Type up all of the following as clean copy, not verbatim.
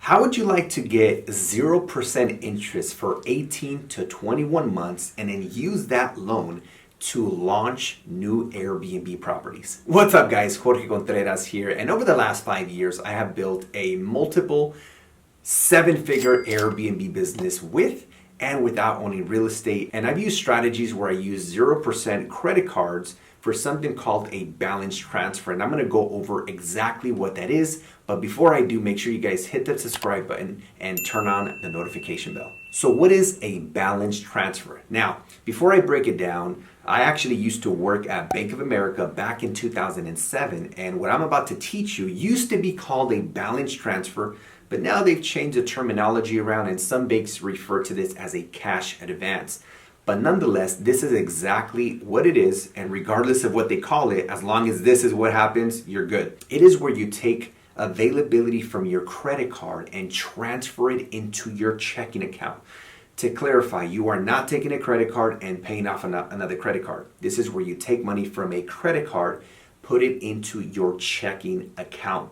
How would you like to get 0% interest for 18 to 21 months and then use that loan to launch new Airbnb properties? What's up, guys? Jorge Contreras here. And over the last 5 years, I have built a multiple 7-figure Airbnb business with and without owning real estate. And I've used strategies where I use 0% credit cards for something called a balance transfer. And I'm gonna go over exactly what that is. But before I do, make sure you guys hit the subscribe button and turn on the notification bell. So what is a balance transfer? Now, before I break it down, I actually used to work at Bank of America back in 2007. And what I'm about to teach you used to be called a balance transfer, but now they've changed the terminology around and some banks refer to this as a cash advance. But nonetheless, this is exactly what it is, and regardless of what they call it, as long as this is what happens, you're good. It is where you take availability from your credit card and transfer it into your checking account. To clarify, you are not taking a credit card and paying off another credit card. This is where you take money from a credit card, put it into your checking account.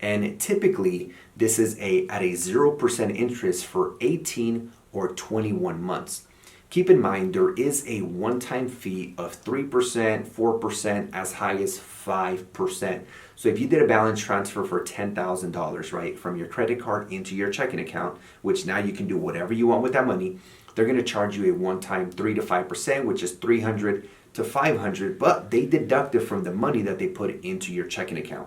And typically, this is at a 0% interest for 18 or 21 months. Keep in mind, there is a one-time fee of 3%, 4%, as high as 5%. So if you did a balance transfer for $10,000, right, from your credit card into your checking account, which now you can do whatever you want with that money, they're gonna charge you a one-time 3 to 5%, which is $300 to $500, but they deduct it from the money that they put into your checking account.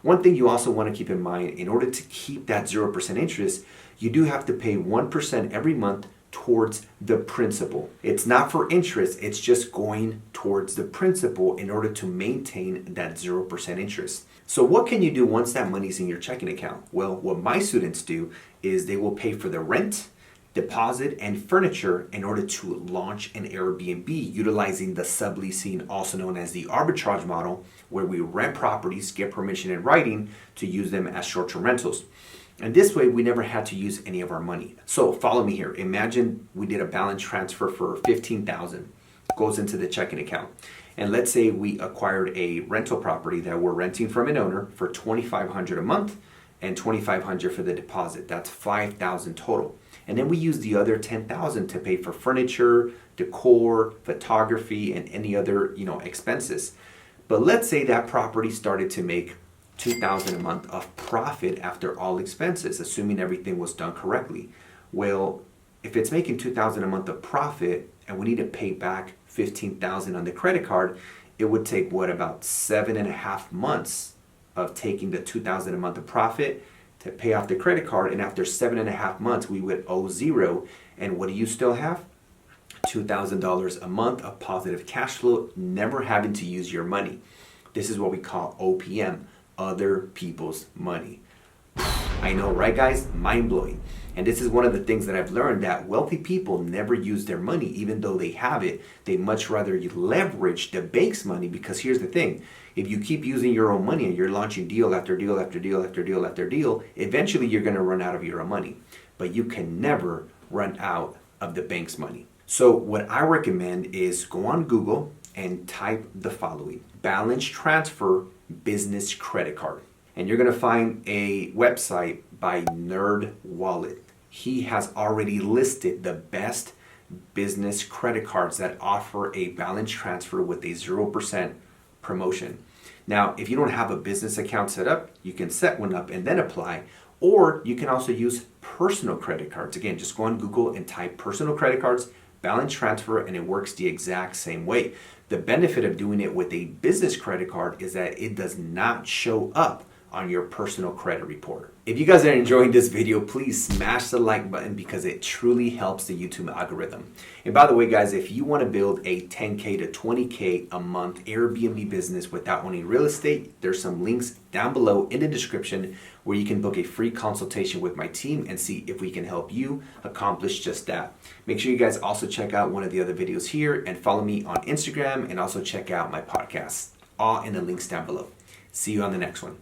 One thing you also want to keep in mind, in order to keep that 0% interest, you do have to pay 1% every month towards the principal. It's not for interest, it's just going towards the principal in order to maintain that 0% interest. So what can you do once that money's in your checking account? Well, what my students do is they will pay for the rent, deposit, and furniture in order to launch an Airbnb utilizing the subleasing, also known as the arbitrage model, where we rent properties, get permission in writing to use them as short-term rentals. And this way, we never had to use any of our money. So follow me here. Imagine we did a balance transfer for $15,000, goes into the checking account. And let's say we acquired a rental property that we're renting from an owner for $2,500 a month and $2,500 for the deposit. That's $5,000 total. And then we use the other $10,000 to pay for furniture, decor, photography, and any other, expenses. But let's say that property started to make $2,000 a month of profit after all expenses, assuming everything was done correctly. Well, if it's making $2,000 a month of profit and we need to pay back $15,000 on the credit card, it would take about 7.5 months of taking the $2,000 a month of profit to pay off the credit card, and after 7.5 months we would owe zero. And what do you still have? $2,000 a month of positive cash flow, never having to use your money. This is what we call OPM, other people's money. I know, right, guys? Mind-blowing. And this is one of the things that I've learned, that wealthy people never use their money even though they have it. They much rather leverage the bank's money, because here's the thing. If you keep using your own money and you're launching deal after deal after deal after deal after deal, eventually you're going to run out of your own money. But you can never run out of the bank's money. So what I recommend is go on Google and type the following: balance transfer business credit card. And you're going to find a website by Nerd Wallet. He has already listed the best business credit cards that offer a balance transfer with a 0% promotion. Now, if you don't have a business account set up, you can set one up and then apply, or you can also use personal credit cards. Again, just go on Google and type personal credit cards, balance transfer, and it works the exact same way. The benefit of doing it with a business credit card is that it does not show up on your personal credit report. If you guys are enjoying this video, please smash the like button, because it truly helps the YouTube algorithm. And by the way, guys, if you want to build a 10K to 20K a month Airbnb business without owning real estate, there's some links down below in the description where you can book a free consultation with my team and see if we can help you accomplish just that. Make sure you guys also check out one of the other videos here and follow me on Instagram, and also check out my podcast, all in the links down below. See you on the next one.